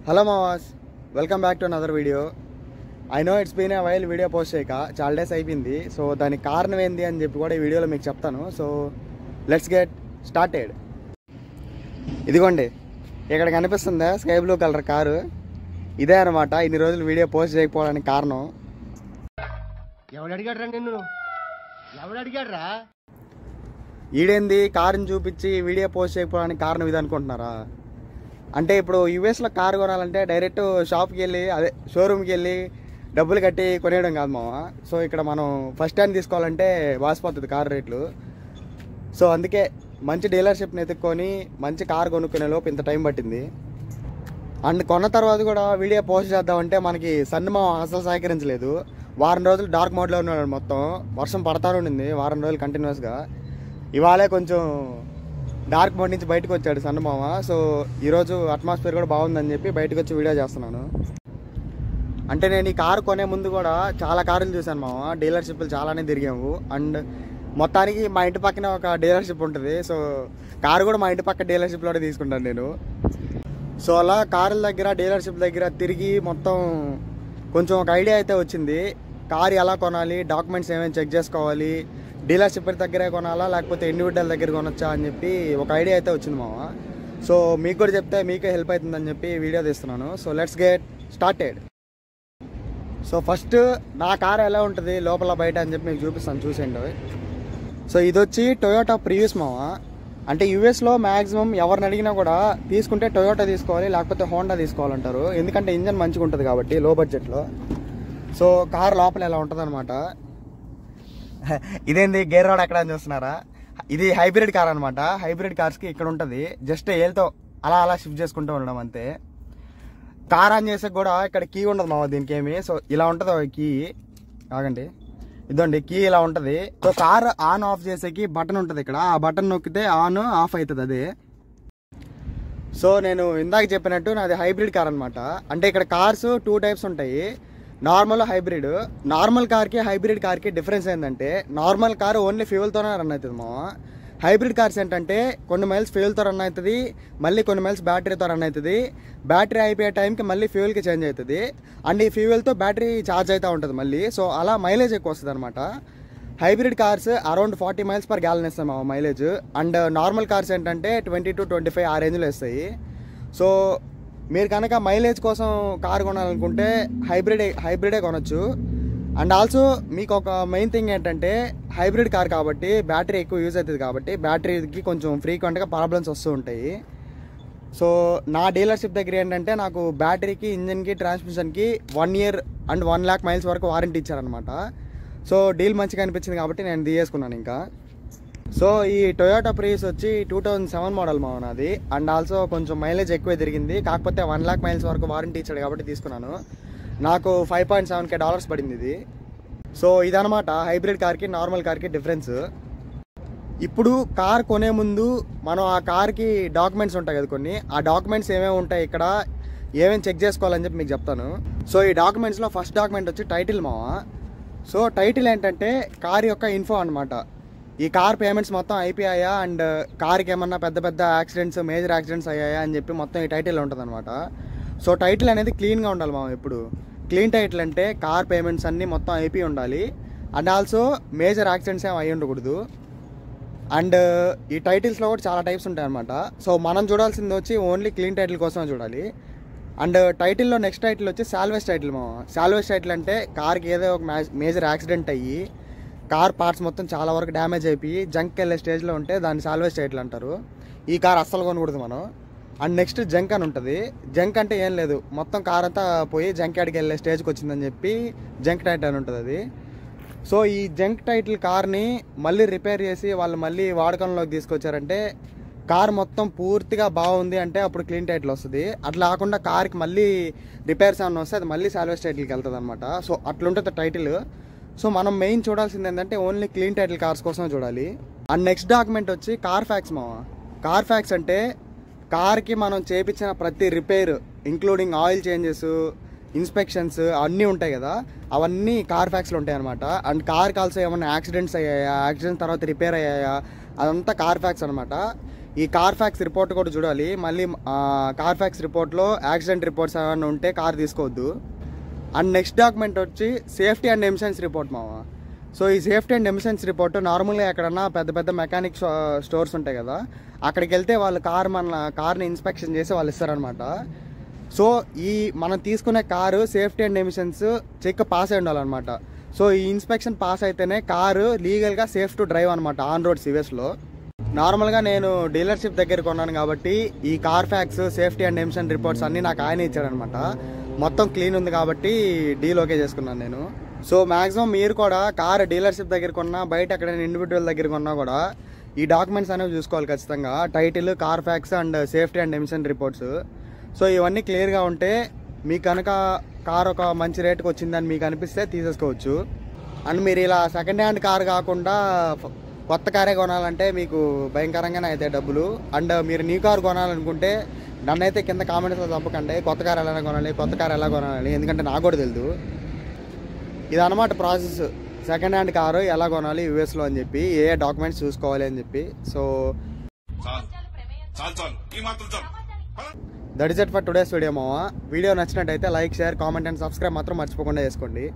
Hello మావాస్, welcome back to another video. I know it's been a while video post చేయక చాలా days అయిపోయింది. So దానికి కారణం ఏంది అని చెప్పి కూడా ఈ వీడియోలో మీకు చెప్తాను. So let's get started. ఇదిగోండి, ఇక్కడ కనిపిస్తుందా స్కై బ్లూ కలర్ కారు? ఇదే అనమాట ఇన్ని రోజులు వీడియో పోస్ట్ చేయకపోవడానికి కారణం. ఎవడు అడిగాడ్రా నిన్ను? ఎవడు అడిగాడ్రా? ఈడేంది కారుని చూపించి వీడియో పోస్ట్ చేయకపోవడానికి కారణం ఇది అనుకుంటున్నారా? అంటే ఇప్పుడు యూఎస్లో కారు కొనాలంటే డైరెక్ట్ షాప్కి వెళ్ళి, అదే షోరూమ్కి వెళ్ళి డబ్బులు కట్టి కొనేయడం కాదు మామ. సో ఇక్కడ మనం ఫస్ట్ హ్యాండ్ తీసుకోవాలంటే వాసిపోతుంది కారు రేట్లు. సో అందుకే మంచి డీలర్షిప్ని ఎత్తుక్కొని మంచి కారు కొనుక్కునే లోపు ఇంత టైం పట్టింది. అండ్ కొన్న తర్వాత కూడా వీడియో పోస్ట్ చేద్దామంటే మనకి సన్ మామ అసలు సహకరించలేదు. వారం రోజులు డార్క్ మోడ్లో ఉన్నాడు. మొత్తం వర్షం పడతానే ఉండింది వారం రోజులు కంటిన్యూస్గా. ఇవాళే కొంచెం డార్క్ మోడ్ నుంచి బయటకు వచ్చాడు సన్న మామ. సో ఈరోజు అట్మాస్ఫియర్ కూడా బాగుందని చెప్పి బయటకు వచ్చి వీడియో చేస్తున్నాను. అంటే నేను ఈ కారు కొనే ముందు కూడా చాలా కారులు చూశాను మామ. డీలర్షిప్లు చాలానే తిరిగాము. అండ్ మొత్తానికి మా ఇంటి పక్కనే ఒక డీలర్షిప్ ఉంటుంది. సో కారు కూడా మా ఇంటి పక్క డీలర్షిప్లోనే తీసుకుంటాను నేను. సో అలా కారుల దగ్గర డీలర్షిప్ దగ్గర తిరిగి మొత్తం కొంచెం ఒక ఐడియా అయితే వచ్చింది. కారు ఎలా కొనాలి, డాక్యుమెంట్స్ ఏమేమి చెక్ చేసుకోవాలి, డీలర్షిప్ దగ్గరే కొనాలా లేకపోతే ఇండివిజువల్ దగ్గర కొనొచ్చా అని చెప్పి ఒక ఐడియా అయితే వచ్చింది మామ. సో మీకు కూడా చెప్తే మీకే హెల్ప్ అవుతుందని చెప్పి వీడియో తీస్తున్నాను. So let's get started. So first నా కార్ ఎలా ఉంటుంది లోపల బయట అని చెప్పి మీకు చూపిస్తాను, చూసేయండి. సో ఇది వచ్చి టొయోటా ప్రియూస్ మామ. అంటే యూఎస్లో మ్యాక్సిమం ఎవరిని అడిగినా కూడా తీసుకుంటే టొయోటా తీసుకోవాలి లేకపోతే హోండా తీసుకోవాలంటారు. ఎందుకంటే ఇంజన్ మంచిగా ఉంటుంది కాబట్టి లో బడ్జెట్లో. సో కార్ లోపల ఎలా ఉంటుంది అనమాట. ఇదేంది గేర్ రాడ్ ఎక్కడ అని చూస్తున్నారా? ఇది హైబ్రిడ్ కార్ అనమాట. హైబ్రిడ్ కార్స్కి ఇక్కడ ఉంటుంది. జస్ట్ ఏళ్ళతో అలా అలా షిఫ్ట్ చేసుకుంటూ ఉండడం అంతే. కార్ ఆన్ చేసే కూడా ఇక్కడ కీ ఉండదు మామ దీనికి ఏమి. సో ఇలా ఉంటుంది కీ. ఆగండి, ఇదండి కీ ఇలా ఉంటుంది. సో కార్ ఆన్ ఆఫ్ చేసేకి బటన్ ఉంటుంది ఇక్కడ. ఆ బటన్ నొక్కితే ఆన్ ఆఫ్ అవుతుంది అదే. సో నేను ఇందాక చెప్పినట్టు నాది హైబ్రిడ్ కార్ అనమాట. అంటే ఇక్కడ కార్స్ 2 టైప్స్ ఉంటాయి, నార్మల్, హైబ్రిడ్. నార్మల్ కార్కి హైబ్రిడ్ కార్కి డిఫరెన్స్ ఏంటంటే నార్మల్ కార్ ఓన్లీ ఫ్యూయల్తోనే రన్ అవుతుంది మామ. హైబ్రిడ్ కార్స్ ఏంటంటే కొన్ని మైల్స్ ఫ్యూయల్తో రన్ అవుతుంది, మళ్ళీ కొన్ని మైల్స్ బ్యాటరీతో రన్ అవుతుంది. బ్యాటరీ అయిపోయే టైంకి మళ్ళీ ఫ్యూయల్కి చేంజ్ అవుతుంది. అండ్ ఈ ఫ్యూయల్తో బ్యాటరీ ఛార్జ్ అవుతూ ఉంటుంది మళ్ళీ. సో అలా మైలేజ్ ఎక్కువ వస్తుంది అనమాట. Hybrid cars around 40 miles per gallon ఇస్తాయి మామ మైలేజ్. అండ్ నార్మల్ కార్స్ ఏంటంటే 20 to 25 ఆ రేంజ్లో ఇస్తాయి. సో మీరు కనుక మైలేజ్ కోసం కార్ కొనాలనుకుంటే హైబ్రిడే కొనొచ్చు. అండ్ ఆల్సో మీకు ఒక మెయిన్ థింగ్ ఏంటంటే హైబ్రిడ్ కార్ కాబట్టి బ్యాటరీ ఎక్కువ యూజ్ అవుతుంది కాబట్టి బ్యాటరీకి కొంచెం ఫ్రీక్వెంట్గా ప్రాబ్లమ్స్ వస్తూ ఉంటాయి. సో నా డీలర్షిప్ దగ్గర ఏంటంటే నాకు బ్యాటరీకి, ఇంజన్కి, ట్రాన్స్మిషన్కి 1 year అండ్ 1 lakh మైల్స్ వరకు వారంటీ ఇచ్చారనమాట. సో డీల్ మంచిగా అనిపించింది కాబట్టి నేను తీసుకున్నాను ఇంకా. సో ఈ టొయోటా ప్రియూస్ వచ్చి 2007 మోడల్ మావ నాది. అండ్ ఆల్సో కొంచెం మైలేజ్ ఎక్కువే తిరిగింది. కాకపోతే 1 lakh మైల్స్ వరకు వారంటీ ఇచ్చాడు కాబట్టి తీసుకున్నాను. నాకు $5.7K పడింది ఇది. సో ఇదనమాట హైబ్రిడ్ కార్కి నార్మల్ కార్కి డిఫరెన్స్. ఇప్పుడు కార్ కొనే ముందు మనం ఆ కార్కి డాక్యుమెంట్స్ ఉంటాయి కదా కొన్ని, ఆ డాక్యుమెంట్స్ ఏమేమి ఉంటాయి ఇక్కడ, ఏమేమి చెక్ చేసుకోవాలని చెప్పి మీకు చెప్తాను. సో ఈ డాక్యుమెంట్స్లో ఫస్ట్ డాక్యుమెంట్ వచ్చి టైటిల్ మావ. సో టైటిల్ ఏంటంటే కార్ యొక్క ఇన్ఫో అనమాట. ఈ కార్ పేమెంట్స్ మొత్తం అయిపోయాయా, అండ్ కార్కి ఏమన్నా పెద్ద పెద్ద యాక్సిడెంట్స్, మేజర్ యాక్సిడెంట్స్ అయ్యాయా అని చెప్పి మొత్తం ఈ టైటిల్ ఉంటుంది అనమాట. సో టైటిల్ అనేది క్లీన్గా ఉండాలి మామ. ఎప్పుడు క్లీన్ టైటిల్ అంటే కార్ పేమెంట్స్ అన్నీ మొత్తం అయిపోయి ఉండాలి. అండ్ ఆల్సో మేజర్ యాక్సిడెంట్స్ ఏమి అయ్యి ఉండకూడదు. అండ్ ఈ టైటిల్స్లో కూడా చాలా టైప్స్ ఉంటాయి అనమాట. సో మనం చూడాల్సింది వచ్చి ఓన్లీ క్లీన్ టైటిల్ కోసమే చూడాలి. అండ్ టైటిల్లో నెక్స్ట్ టైటిల్ వచ్చి సాల్వేజ్ టైటిల్ మామ. సాల్వేజ్ టైటిల్ అంటే కార్కి ఏదో ఒక మేజర్ యాక్సిడెంట్ అయ్యి కార్ పార్ట్స్ మొత్తం చాలా వరకు డ్యామేజ్ అయిపోయి జంక్ వెళ్ళే స్టేజ్లో ఉంటే దాన్ని సాల్వేజ్ టైటిల్ అంటారు. ఈ కార్ అస్సలు కొనకూడదు మనం. అండ్ నెక్స్ట్ జంక్ అని ఉంటుంది. జంక్ అంటే ఏం లేదు, మొత్తం కార్ అంతా పోయి జంక్ యార్డ్కి వెళ్ళే స్టేజ్కి వచ్చిందని చెప్పి జంక్ టైటిల్ అని ఉంటుంది అది. సో ఈ జంక్ టైటిల్ కార్ని మళ్ళీ రిపేర్ చేసి వాళ్ళు మళ్ళీ వాడకంలోకి తీసుకొచ్చారంటే కార్ మొత్తం పూర్తిగా బాగుంది అంటే అప్పుడు క్లీన్ టైటిల్ వస్తుంది. అట్లా కాకుండా కార్కి మళ్ళీ రిపేర్స్ ఏమన్నా వస్తే అది మళ్ళీ సాల్వేజ్ టైటిల్కి వెళ్తుంది అనమాట. సో అట్లుంటుంది టైటిల్. సో మనం మెయిన్ చూడాల్సింది ఏంటంటే ఓన్లీ క్లీన్ టైటిల్ కార్స్ కోసం చూడాలి. అండ్ నెక్స్ట్ డాక్యుమెంట్ వచ్చి కార్ ఫ్యాక్స్ మావ. కార్ ఫ్యాక్స్ అంటే కార్కి మనం చేయించిన ప్రతి repair including oil changes, inspections అన్నీ ఉంటాయి కదా, అవన్నీ కార్ ఫ్యాక్స్లో ఉంటాయి అనమాట. అండ్ కార్కి ఆల్సో ఏమన్నా యాక్సిడెంట్స్ అయ్యాయా, యాక్సిడెంట్స్ తర్వాత రిపేర్ అయ్యాయా, అదంతా కార్ ఫ్యాక్స్ అనమాట. ఈ కార్ఫాక్స్ రిపోర్ట్ కూడా చూడాలి. మళ్ళీ కార్ఫాక్స్ రిపోర్ట్లో యాక్సిడెంట్ రిపోర్ట్స్ ఏమైనా ఉంటే కార్ తీసుకోవద్దు. అండ్ నెక్స్ట్ డాక్యుమెంట్ వచ్చి సేఫ్టీ అండ్ ఎమిషన్స్ రిపోర్ట్ మావా. సో ఈ సేఫ్టీ అండ్ ఎమిషన్స్ రిపోర్ట్ నార్మల్గా ఎక్కడన్నా పెద్ద పెద్ద మెకానిక్ స్టోర్స్ ఉంటాయి కదా, అక్కడికి వెళ్తే వాళ్ళు కార్ని ఇన్స్పెక్షన్ చేసి వాళ్ళు ఇస్తారనమాట. సో ఈ మనం తీసుకునే car safety and emissions check pass అయి ఉండాలన్నమాట. సో ఈ ఇన్స్పెక్షన్ పాస్ అయితేనే కారు లీగల్గా సేఫ్ టు డ్రైవ్ అనమాట ఆన్ రోడ్ సివిఎస్లో. నార్మల్గా నేను డీలర్షిప్ దగ్గర కొన్నాను కాబట్టి ఈ Carfax safety and emission reports అన్నీ నాకు ఆయన ఇచ్చాడనమాట. మొత్తం క్లీన్ ఉంది కాబట్టి డీల్ ఓకే చేసుకున్నాను నేను. సో మ్యాక్సిమం మీరు కూడా కార్ డీలర్షిప్ దగ్గర కొన్నా, బయట ఎక్కడైనా ఇండివిజువల్ దగ్గర కొన్నా కూడా ఈ డాక్యుమెంట్స్ అనేవి చూసుకోవాలి ఖచ్చితంగా. Title, Carfax and safety and emission reports. So ఇవన్నీ క్లియర్గా ఉంటే మీకు కనుక కార్ ఒక మంచి రేటుకి వచ్చిందని మీకు అనిపిస్తే తీసేసుకోవచ్చు. అండ్ మీరు ఇలా సెకండ్ హ్యాండ్ కార్ కాకుండా కొత్త కారే కొనాలంటే మీకు భయంకరంగానే అయితే డబ్బులు. అండ్ మీరు న్యూ కార్ కొనాలనుకుంటే నన్నైతే కింద కామెంట్స్లో తప్పకండి కొత్త కార్ ఎలా కొనాలి, ఎందుకంటే నాకు కూడా తెలియదు. ఇదన్నమాట ప్రాసెస్, సెకండ్ హ్యాండ్ కారు ఎలా కొనాలి యూఎస్లో అని చెప్పి, ఏ డాక్యుమెంట్స్ చూసుకోవాలి అని చెప్పి. So that is it for today's video మావా. వీడియో నచ్చినట్టయితే like, share, comment and subscribe మాత్రం మర్చిపోకుండా చేసుకోండి.